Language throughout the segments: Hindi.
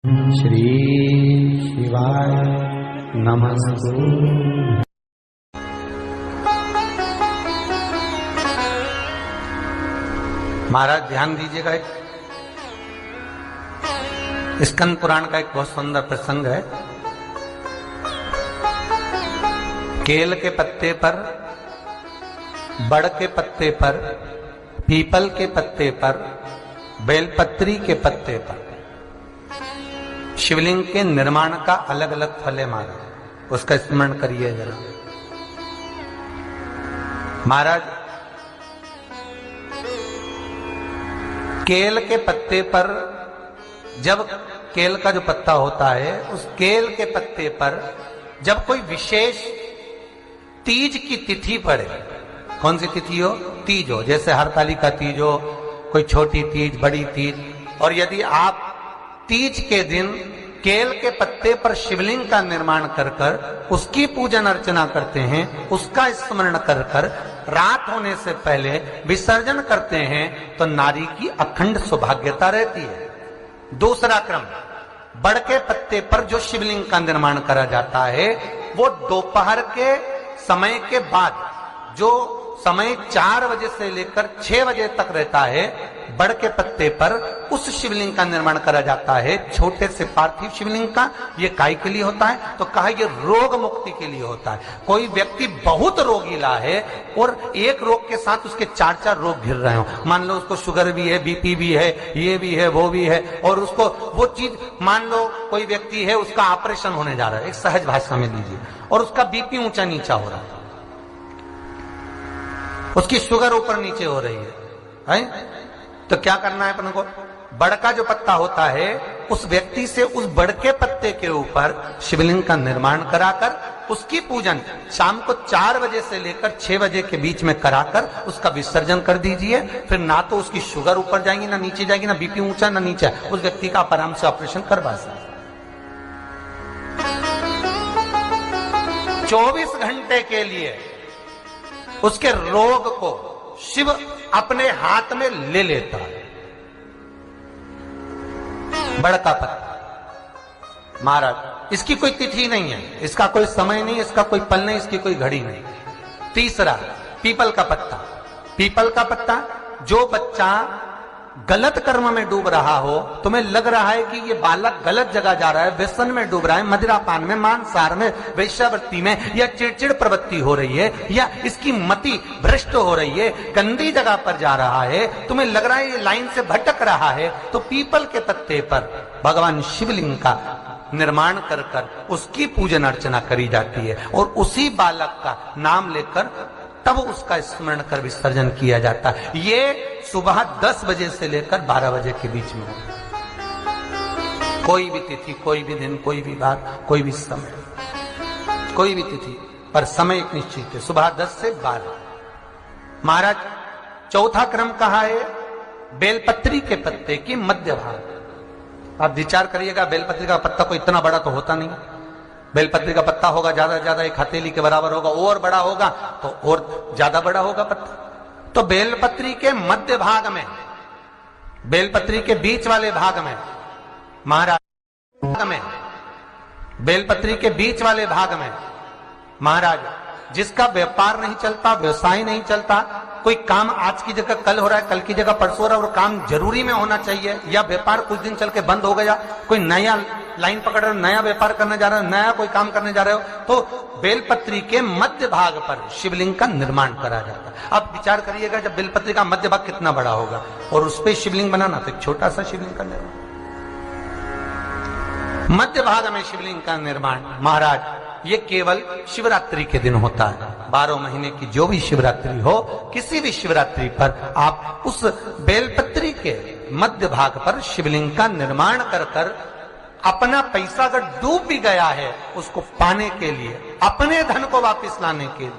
श्री शिवाय नमस्तु। महाराज ध्यान दीजिएगा, एक स्कंद पुराण का एक बहुत सुंदर प्रसंग है। केल के पत्ते पर, बड़ के पत्ते पर, पीपल के पत्ते पर, बेलपत्री के पत्ते पर शिवलिंग के निर्माण का अलग अलग फल है। महाराज उसका स्मरण करिए जरा। महाराज केल के पत्ते पर, जब केल का जो पत्ता होता है उस केल के पत्ते पर जब कोई विशेष तीज की तिथि पड़े, कौन सी तिथि हो? तीज हो, जैसे हरतालिका तीज हो, कोई छोटी तीज, बड़ी तीज, और यदि आप तीज के दिन केल के पत्ते पर शिवलिंग का निर्माण कर कर उसकी पूजन अर्चना करते हैं, उसका स्मरण कर कर रात होने से पहले विसर्जन करते हैं, तो नारी की अखंड सौभाग्यता रहती है। दूसरा क्रम, बड़ के पत्ते पर जो शिवलिंग का निर्माण करा जाता है वो दोपहर के समय के बाद, जो समय 4 बजे से लेकर 6 बजे तक रहता है, बड़ के पत्ते पर उस शिवलिंग का निर्माण करा जाता है। छोटे से पार्थिव शिवलिंग का ये काय के लिए होता है? तो कहा ये रोग मुक्ति के लिए होता है। कोई व्यक्ति बहुत रोगीला है और एक रोग के साथ उसके 4 रोग घिर रहे हो, मान लो उसको शुगर भी है, बीपी भी है, ये भी है, वो भी है, और उसको वो चीज, मान लो कोई व्यक्ति है उसका ऑपरेशन होने जा रहा है, एक सहज भाषा में लीजिए, और उसका बीपी ऊंचा नीचा हो रहा है, उसकी शुगर ऊपर नीचे हो रही है? तो क्या करना है अपन को? बड़ का जो पत्ता होता है उस व्यक्ति से उस बड़ के पत्ते के ऊपर शिवलिंग का निर्माण कराकर उसकी पूजन शाम को 4 बजे से लेकर 6 बजे के बीच में कराकर उसका विसर्जन कर दीजिए। फिर ना तो उसकी शुगर ऊपर जाएगी, ना नीचे जाएगी, ना बीपी ऊंचा ना नीचा, उस व्यक्ति का आप आराम से ऑपरेशन करवा सकते। 24 घंटे के लिए उसके रोग को शिव अपने हाथ में ले लेता है। बड़का पत्ता महाराज, इसकी कोई तिथि नहीं है, इसका कोई समय नहीं, इसका कोई पल नहीं, इसकी कोई घड़ी नहीं। तीसरा, पीपल का पत्ता। पीपल का पत्ता, जो बच्चा गलत कर्म में डूब रहा हो, तुम्हें लग रहा है कि ये बालक गलत जगह जा रहा है, व्यसन में डूब रहा है, मदिरापान में, मांसाहार में, वेश्यावृत्ति में, या चिड़चिड़ प्रवृत्ति हो रही है, या इसकी मति भ्रष्ट हो रही है, गंदी जगह पर जा रहा है, तुम्हें लग रहा है ये लाइन से भटक रहा है, तो पीपल के पत्ते पर भगवान शिवलिंग का निर्माण कर कर उसकी पूजन अर्चना करी जाती है, और उसी बालक का नाम लेकर तब उसका स्मरण कर विसर्जन किया जाता है। ये सुबह 10 बजे से लेकर 12 बजे के बीच में। कोई भी तिथि, कोई भी दिन, कोई भी बात, कोई भी समय, कोई भी तिथि पर समय एक निश्चित है, सुबह 10 से 12। महाराज चौथा क्रम कहा है बेलपत्री के पत्ते की मध्य भाग। आप विचार करिएगा, बेलपत्री का पत्ता कोई इतना बड़ा तो होता नहीं, बेलपत्री का पत्ता होगा ज्यादा ज्यादा एक हथेली के बराबर होगा, और बड़ा होगा तो और ज्यादा बड़ा होगा पत्ता। तो बेलपत्री के मध्य भाग में, बेलपत्री के बीच वाले भाग में महाराज, बेलपत्री के बीच वाले भाग में महाराज, जिसका व्यापार नहीं चलता, व्यवसाय नहीं चलता, कोई काम आज की जगह कल हो रहा है, कल की जगह परसों हो रहा है, और काम जरूरी में होना चाहिए, या व्यापार कुछ दिन चल के बंद हो गया, कोई नया लाइन पकड़ रहे हो, नया व्यापार करने जा रहे हो, नया कोई काम करने जा रहे हो, तो बेलपत्री के मध्य भाग पर शिवलिंग का निर्माण करा जाता है। अब विचार करिएगा, जब बेलपत्री का मध्य भाग कितना बड़ा होगा, और उस पर शिवलिंग बनाना, तो एक छोटा सा शिवलिंग का निर्माण। मध्य भाग में शिवलिंग का निर्माण महाराज ये केवल शिवरात्रि के दिन होता है। 12 महीने की जो भी शिवरात्रि हो, किसी भी शिवरात्रि पर आप उस बेलपत्री के मध्य भाग पर शिवलिंग का निर्माण कर कर अपना पैसा अगर डूब भी गया है उसको पाने के लिए, अपने धन को वापस लाने के लिए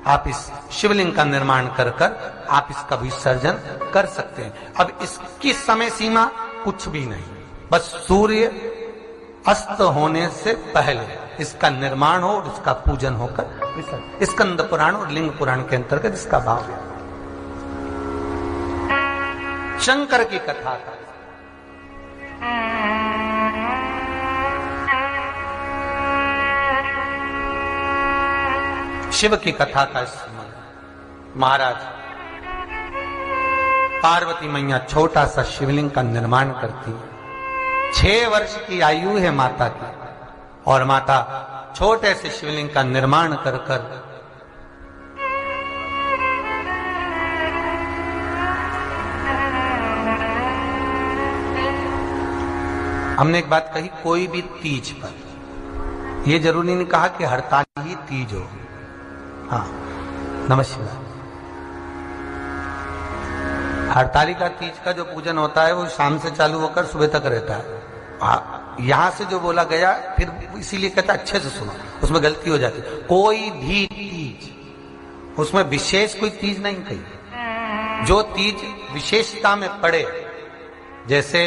आप इस शिवलिंग का निर्माण कर कर आप इसका विसर्जन कर सकते हैं। अब इसकी समय सीमा कुछ भी नहीं, बस सूर्य अस्त होने से पहले इसका निर्माण हो और इसका पूजन होकर स्कंद पुराण और लिंग पुराण के अंतर्गत इसका भाव है। शंकर की कथा का शिव की कथा का स्मरण। महाराज पार्वती मैया छोटा सा शिवलिंग का निर्माण करती है। 6 वर्ष की आयु है माता की, और माता छोटे से शिवलिंग का निर्माण कर कर हमने एक बात कही, कोई भी तीज पर, यह जरूरी नहीं कहा कि हड़ताल ही तीज हो। हाँ, नमस्कार। हड़तालिका तीज का जो पूजन होता है वो शाम से चालू होकर सुबह तक रहता है। यहां से जो बोला गया फिर इसीलिए कहता अच्छे से सुनो, उसमें गलती हो जाती। कोई भी तीज, उसमें विशेष कोई तीज नहीं कही। जो तीज विशेषता में पड़े, जैसे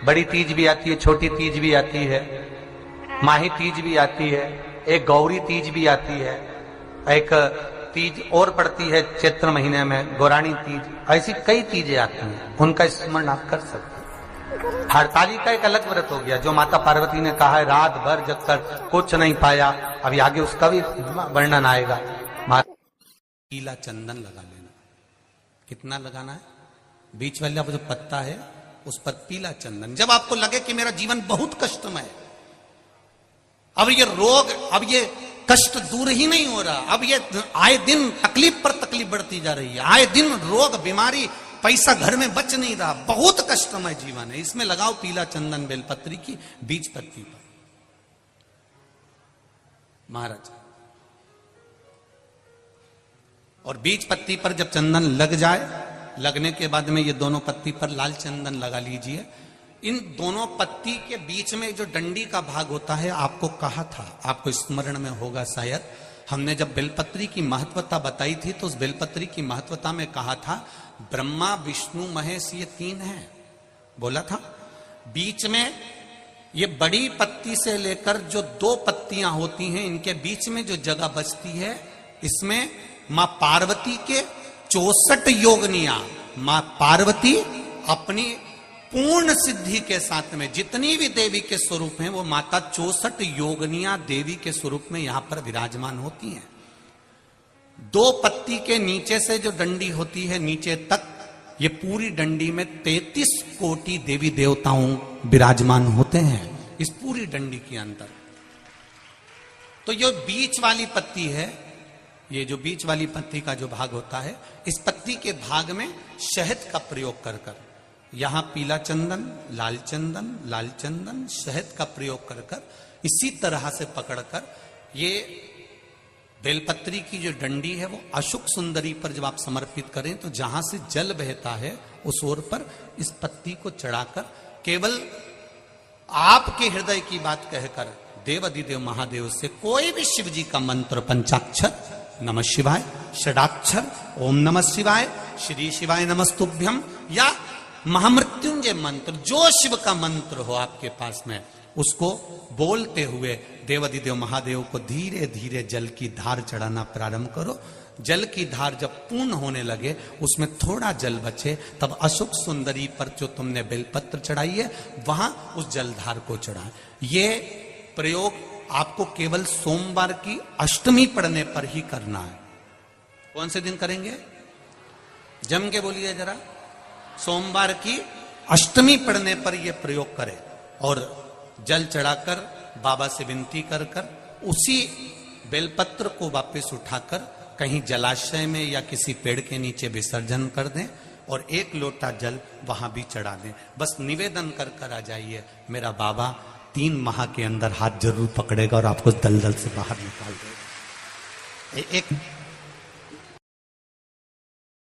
बड़ी तीज भी आती है, छोटी तीज भी आती है, माही तीज भी आती है, एक गौरी तीज भी आती है, एक तीज और पड़ती है चैत्र महीने में, गौराणी तीज, ऐसी कई तीजें आती हैं, उनका स्मरण आप कर सकते हैं। हड़ताली का एक अलग व्रत हो गया, जो माता पार्वती ने कहा है रात भर जब तक कुछ नहीं पाया, अभी आगे उसका भी वर्णन आएगा। पीला चंदन लगा लेना। कितना लगाना है? बीच वाला जो पत्ता है उस पर पीला चंदन। जब आपको लगे कि मेरा जीवन बहुत कष्टमय है, अब ये रोग, अब ये कष्ट दूर ही नहीं हो रहा, अब ये आए दिन तकलीफ पर तकलीफ बढ़ती जा रही है, आए दिन रोग बीमारी, पैसा घर में बच नहीं रहा, बहुत कष्टमय जीवन है, इसमें लगाओ पीला चंदन बेलपत्री की बीज पत्ती पर। महाराज, और बीज पत्ती पर जब चंदन लग जाए, लगने के बाद में ये दोनों पत्ती पर लाल चंदन लगा लीजिए। इन दोनों पत्ती के बीच में जो डंडी का भाग होता है, आपको कहा था, आपको स्मरण में होगा शायद, हमने जब बेलपत्री की महत्वता बताई थी तो उस बेलपत्री की महत्वता में कहा था ब्रह्मा विष्णु महेश ये 3 हैं, बोला था। बीच में ये बड़ी पत्ती से लेकर जो 2 पत्तियां होती हैं, इनके बीच में जो जगह बचती है, इसमें मां पार्वती के 64 योगनियां, मां पार्वती अपनी पूर्ण सिद्धि के साथ में जितनी भी देवी के स्वरूप हैं, वो माता 64 योगनियां देवी के स्वरूप में यहां पर विराजमान होती हैं। 2 पत्ती के नीचे से जो डंडी होती है नीचे तक, ये पूरी डंडी में 33 कोटि देवी देवताओं विराजमान होते हैं इस पूरी डंडी के अंदर। तो ये बीच वाली पत्ती है, ये जो बीच वाली पत्ती का जो भाग होता है, इस पत्ती के भाग में शहद का प्रयोग कर कर, यहां पीला चंदन, लाल चंदन, लाल चंदन, शहद का प्रयोग कर कर, इसी तरह से पकड़कर ये बेलपत्री की जो डंडी है वो अशुक सुंदरी पर जब आप समर्पित करें तो जहां से जल बहता है उस ओर पर इस पत्ती को चढ़ाकर केवल आपके हृदय की बात कहकर देवाधिदेव महादेव से कोई भी शिव जी का मंत्र, पंचाक्षर नमः शिवाय, षडाक्षर ओम नमः शिवाय, श्री शिवाय नमस्तुभ्यम, या महामृत्युंजय मंत्र, जो शिव का मंत्र हो आपके पास में, उसको बोलते हुए देवाधिदेव महादेव को धीरे धीरे जल की धार चढ़ाना प्रारंभ करो। जल की धार जब पूर्ण होने लगे, उसमें थोड़ा जल बचे, तब अशुक सुंदरी पर जो तुमने बेलपत्र चढ़ाई है वहां उस जलधार को चढ़ाए। ये प्रयोग आपको केवल सोमवार की अष्टमी पढ़ने पर ही करना है। कौन से दिन करेंगे? जम के बोलिए जरा। सोमवार की अष्टमी पढ़ने पर यह प्रयोग करें और जल चढ़ाकर बाबा से विनती कर कर उसी बेलपत्र को वापस उठाकर कहीं जलाशय में या किसी पेड़ के नीचे विसर्जन कर दें और 1 लोटा जल वहां भी चढ़ा दें। बस निवेदन कर कर आ जाइए, मेरा बाबा 3 माह के अंदर हाथ जरूर पकड़ेगा और आपको दलदल से बाहर निकाल देगा। एक